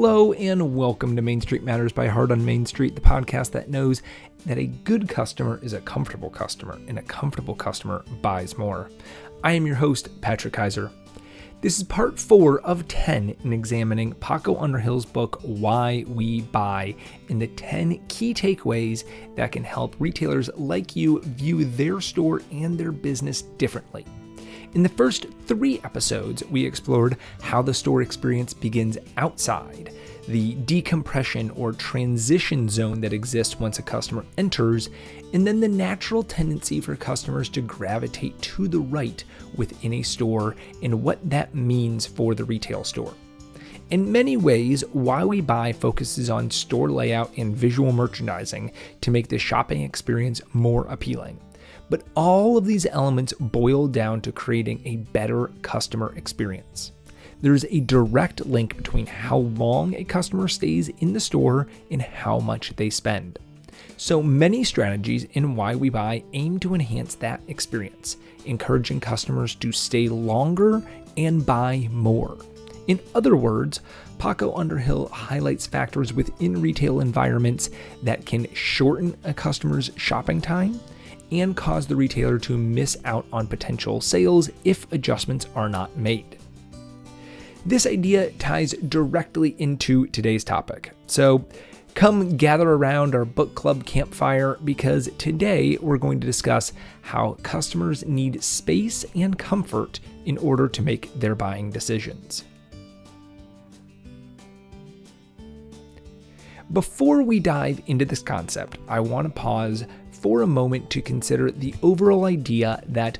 Hello and welcome to Main Street Matters by Heart on Main Street, the podcast that knows that a good customer is a comfortable customer and a comfortable customer buys more. I am your host, Patrick Keiser. This is part 4 of 10 in examining Paco Underhill's book, Why We Buy, and the 10 key takeaways that can help retailers like you view their store and their business differently. In the first 3 episodes, we explored how the store experience begins outside, the decompression or transition zone that exists once a customer enters, and then the natural tendency for customers to gravitate to the right within a store and what that means for the retail store. In many ways, Why We Buy focuses on store layout and visual merchandising to make the shopping experience more appealing. But all of these elements boil down to creating a better customer experience. There's a direct link between how long a customer stays in the store and how much they spend. So many strategies in Why We Buy aim to enhance that experience, encouraging customers to stay longer and buy more. In other words, Paco Underhill highlights factors within retail environments that can shorten a customer's shopping time and cause the retailer to miss out on potential sales if adjustments are not made. This idea ties directly into today's topic. So come gather around our book club campfire because today we're going to discuss how customers need space and comfort in order to make their buying decisions. Before we dive into this concept, I want to pause for a moment to consider the overall idea that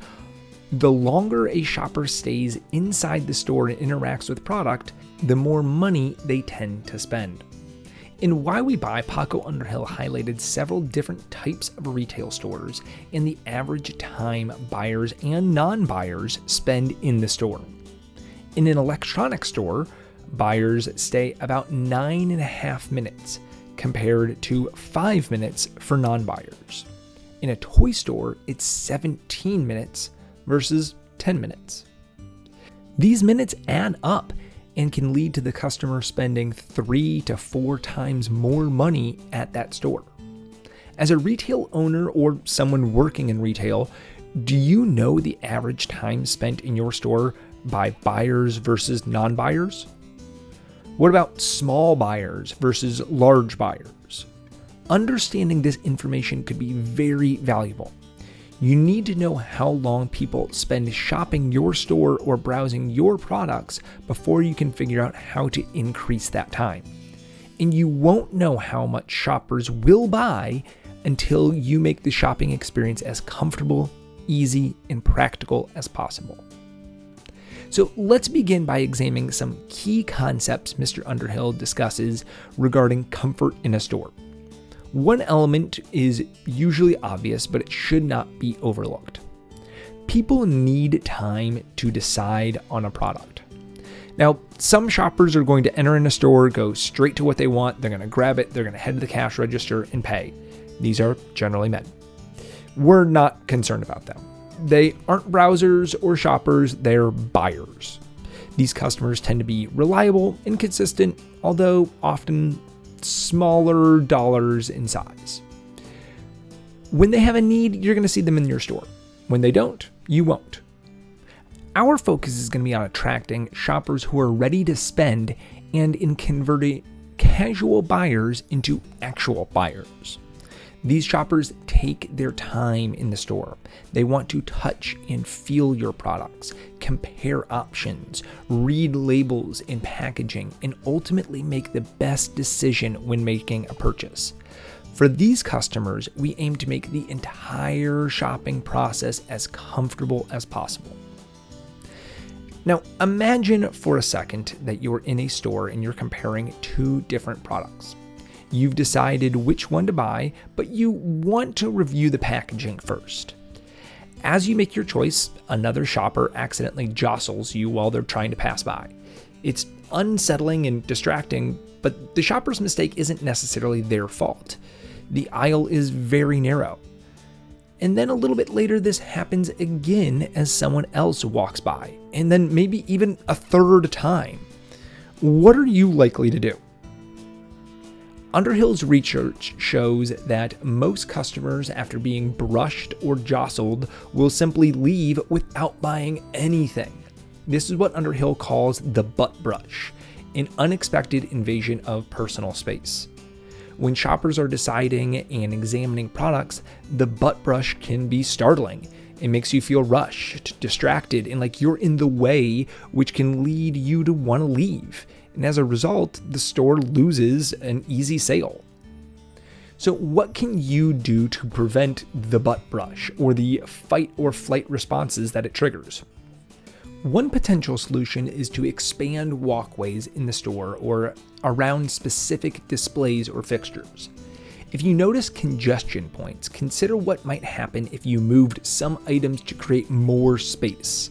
the longer a shopper stays inside the store and interacts with product, the more money they tend to spend. In Why We Buy, Paco Underhill highlighted several different types of retail stores and the average time buyers and non-buyers spend in the store. In an electronics store, buyers stay about 9.5 minutes compared to 5 minutes for non-buyers. In a toy store, it's 17 minutes versus 10 minutes. These minutes add up and can lead to the customer spending 3 to 4 times more money at that store. As a retail owner or someone working in retail, do you know the average time spent in your store by buyers versus non-buyers? What about small buyers versus large buyers? Understanding this information could be very valuable. You need to know how long people spend shopping your store or browsing your products before you can figure out how to increase that time. And you won't know how much shoppers will buy until you make the shopping experience as comfortable, easy, and practical as possible. So let's begin by examining some key concepts Mr. Underhill discusses regarding comfort in a store. One element is usually obvious, but it should not be overlooked. People need time to decide on a product. Now, some shoppers are going to enter in a store, go straight to what they want, they're going to grab it, they're going to head to the cash register and pay. These are generally men. We're not concerned about them. They aren't browsers or shoppers, they're buyers. These customers tend to be reliable and consistent, although often smaller dollars in size. When they have a need, you're going to see them in your store. When they don't, you won't. Our focus is going to be on attracting shoppers who are ready to spend and in converting casual buyers into actual buyers. These shoppers take their time in the store. They want to touch and feel your products, compare options, read labels and packaging, and ultimately make the best decision when making a purchase. For these customers, we aim to make the entire shopping process as comfortable as possible. Now, imagine for a second that you're in a store and you're comparing 2 different products. You've decided which one to buy, but you want to review the packaging first. As you make your choice, another shopper accidentally jostles you while they're trying to pass by. It's unsettling and distracting, but the shopper's mistake isn't necessarily their fault. The aisle is very narrow. And then a little bit later, this happens again as someone else walks by, and then maybe even a third time. What are you likely to do? Underhill's research shows that most customers, after being brushed or jostled, will simply leave without buying anything. This is what Underhill calls the butt brush, an unexpected invasion of personal space. When shoppers are deciding and examining products, the butt brush can be startling. It makes you feel rushed, distracted, and like you're in the way, which can lead you to want to leave. And as a result, the store loses an easy sale. So what can you do to prevent the butt brush or the fight or flight responses that it triggers? One potential solution is to expand walkways in the store or around specific displays or fixtures. If you notice congestion points, consider what might happen if you moved some items to create more space.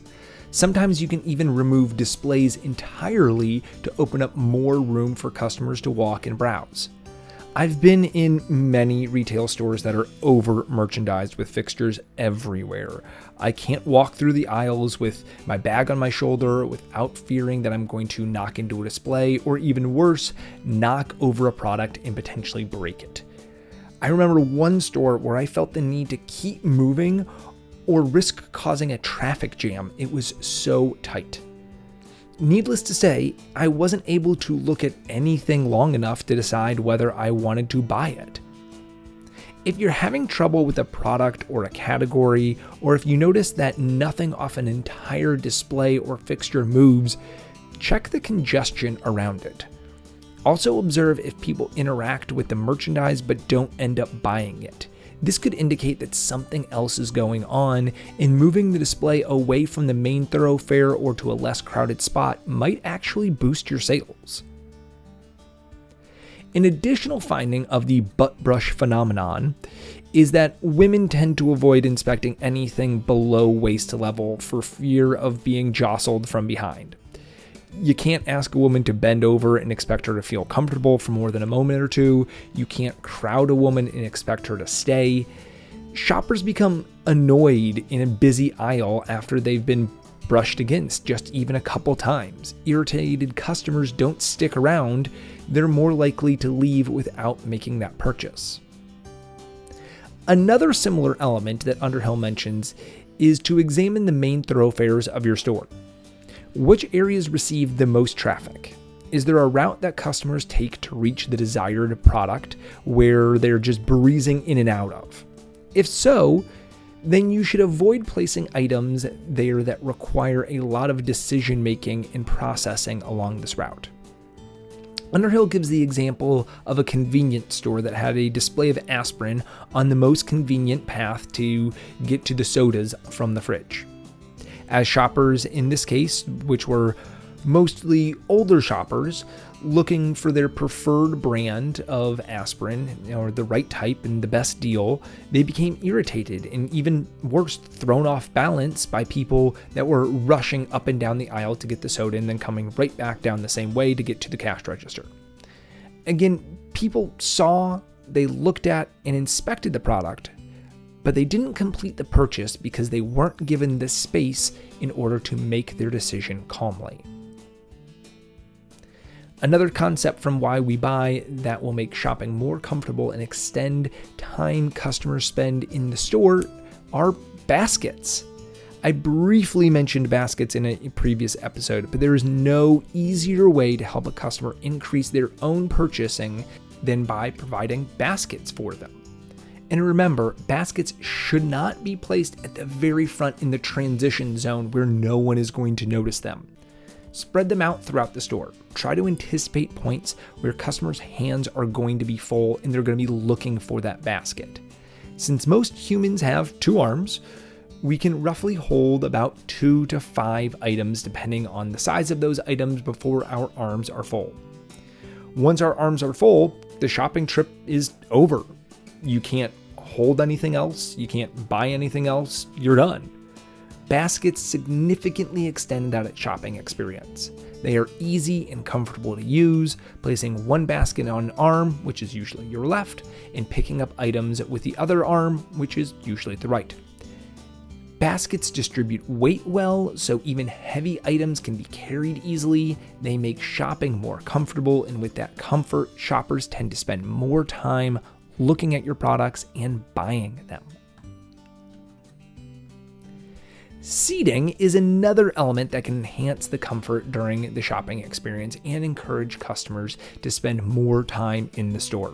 Sometimes you can even remove displays entirely to open up more room for customers to walk and browse. I've been in many retail stores that are over-merchandised with fixtures everywhere. I can't walk through the aisles with my bag on my shoulder without fearing that I'm going to knock into a display, or even worse, knock over a product and potentially break it. I remember one store where I felt the need to keep moving or risk causing a traffic jam. It was so tight. Needless to say, I wasn't able to look at anything long enough to decide whether I wanted to buy it. If you're having trouble with a product or a category, or if you notice that nothing off an entire display or fixture moves, check the congestion around it. Also observe if people interact with the merchandise but don't end up buying it. This could indicate that something else is going on, and moving the display away from the main thoroughfare or to a less crowded spot might actually boost your sales. An additional finding of the butt brush phenomenon is that women tend to avoid inspecting anything below waist level for fear of being jostled from behind. You can't ask a woman to bend over and expect her to feel comfortable for more than a moment or two. You can't crowd a woman and expect her to stay. Shoppers become annoyed in a busy aisle after they've been brushed against just even a couple times. Irritated customers don't stick around. They're more likely to leave without making that purchase. Another similar element that Underhill mentions is to examine the main thoroughfares of your store. Which areas receive the most traffic? Is there a route that customers take to reach the desired product where they're just breezing in and out of? If so, then you should avoid placing items there that require a lot of decision making and processing along this route. Underhill gives the example of a convenience store that had a display of aspirin on the most convenient path to get to the sodas from the fridge. As shoppers in this case, which were mostly older shoppers looking for their preferred brand of aspirin or the right type and the best deal, they became irritated and even worse, thrown off balance by people that were rushing up and down the aisle to get the soda and then coming right back down the same way to get to the cash register. Again, people saw, they looked at and inspected the product, but they didn't complete the purchase because they weren't given the space in order to make their decision calmly. Another concept from Why We Buy that will make shopping more comfortable and extend time customers spend in the store are baskets. I briefly mentioned baskets in a previous episode, but there is no easier way to help a customer increase their own purchasing than by providing baskets for them. And remember, baskets should not be placed at the very front in the transition zone where no one is going to notice them. Spread them out throughout the store. Try to anticipate points where customers' hands are going to be full and they're going to be looking for that basket. Since most humans have 2 arms, we can roughly hold about 2 to 5 items depending on the size of those items before our arms are full. Once our arms are full, the shopping trip is over. You can't hold anything else, you can't buy anything else, you're done. Baskets significantly extend that shopping experience. They are easy and comfortable to use, placing one basket on an arm, which is usually your left, and picking up items with the other arm, which is usually the right. Baskets distribute weight well, so even heavy items can be carried easily. They make shopping more comfortable, and with that comfort, shoppers tend to spend more time looking at your products and buying them. Seating is another element that can enhance the comfort during the shopping experience and encourage customers to spend more time in the store.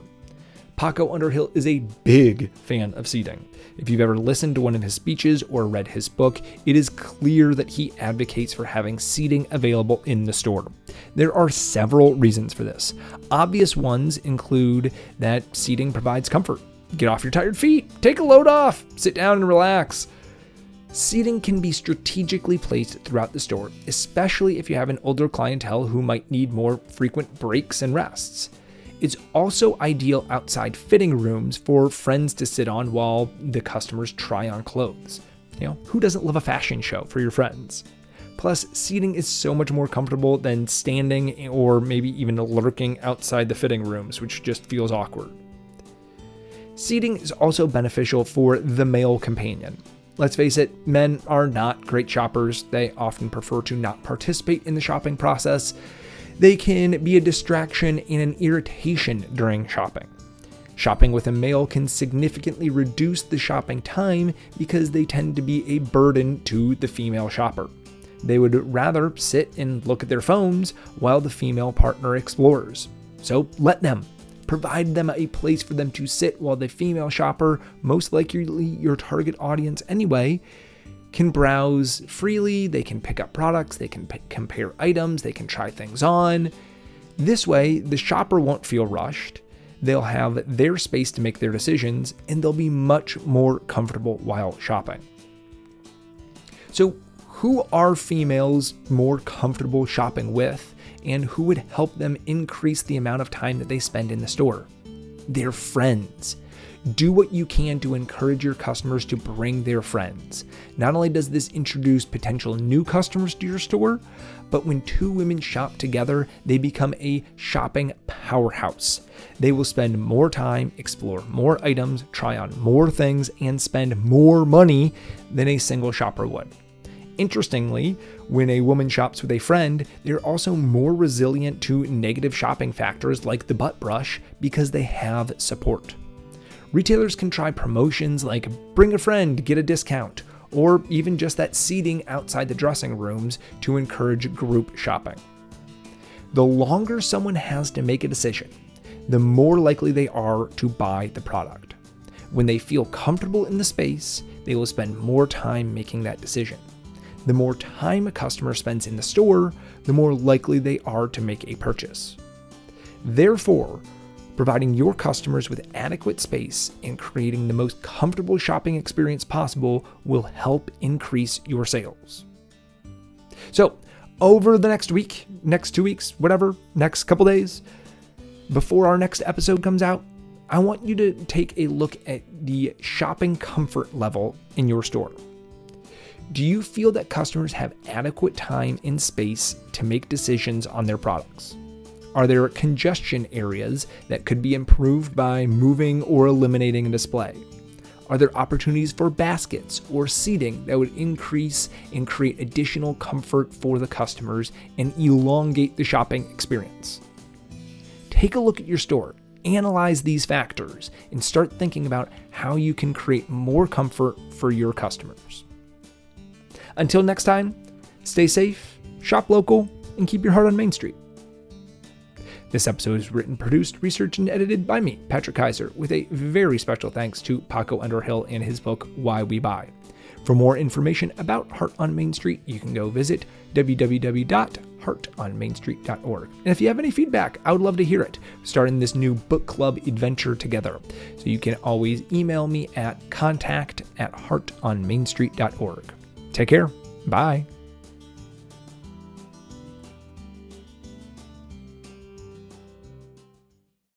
Paco Underhill is a big fan of seating. If you've ever listened to one of his speeches or read his book, it is clear that he advocates for having seating available in the store. There are several reasons for this. Obvious ones include that seating provides comfort. Get off your tired feet, take a load off, sit down and relax. Seating can be strategically placed throughout the store, especially if you have an older clientele who might need more frequent breaks and rests. It's also ideal outside fitting rooms for friends to sit on while the customers try on clothes. Who doesn't love a fashion show for your friends? Plus, seating is so much more comfortable than standing or maybe even lurking outside the fitting rooms, which just feels awkward. Seating is also beneficial for the male companion. Let's face it, men are not great shoppers. They often prefer to not participate in the shopping process. They can be a distraction and an irritation during shopping. Shopping with a male can significantly reduce the shopping time because they tend to be a burden to the female shopper. They would rather sit and look at their phones while the female partner explores. So let them. Provide them a place for them to sit while the female shopper, most likely your target audience anyway, can browse freely, they can pick up products, they can compare items, they can try things on. This way, the shopper won't feel rushed, they'll have their space to make their decisions, and they'll be much more comfortable while shopping. So, who are females more comfortable shopping with, and who would help them increase the amount of time that they spend in the store? Their friends. Do what you can to encourage your customers to bring their friends. Not only does this introduce potential new customers to your store, but when two women shop together, they become a shopping powerhouse. They will spend more time, explore more items, try on more things, and spend more money than a single shopper would. Interestingly, when a woman shops with a friend, they're also more resilient to negative shopping factors like the butt brush because they have support. Retailers can try promotions like bring a friend, get a discount, or even just that seating outside the dressing rooms to encourage group shopping. The longer someone has to make a decision, the more likely they are to buy the product. When they feel comfortable in the space, they will spend more time making that decision. The more time a customer spends in the store, the more likely they are to make a purchase. Therefore, providing your customers with adequate space and creating the most comfortable shopping experience possible will help increase your sales. So, over the next week, next 2 weeks, whatever, next couple days, before our next episode comes out, I want you to take a look at the shopping comfort level in your store. Do you feel that customers have adequate time and space to make decisions on their products? Are there congestion areas that could be improved by moving or eliminating a display? Are there opportunities for baskets or seating that would increase and create additional comfort for the customers and elongate the shopping experience? Take a look at your store, analyze these factors, and start thinking about how you can create more comfort for your customers. Until next time, stay safe, shop local, and keep your heart on Main Street. This episode is written, produced, researched, and edited by me, Patrick Keiser, with a very special thanks to Paco Underhill and his book, Why We Buy. For more information about Heart on Main Street, you can go visit www.heartonmainstreet.org. And if you have any feedback, I would love to hear it. We're starting this new book club adventure together. So you can always email me at contact@heartonmainstreet.org. Take care. Bye.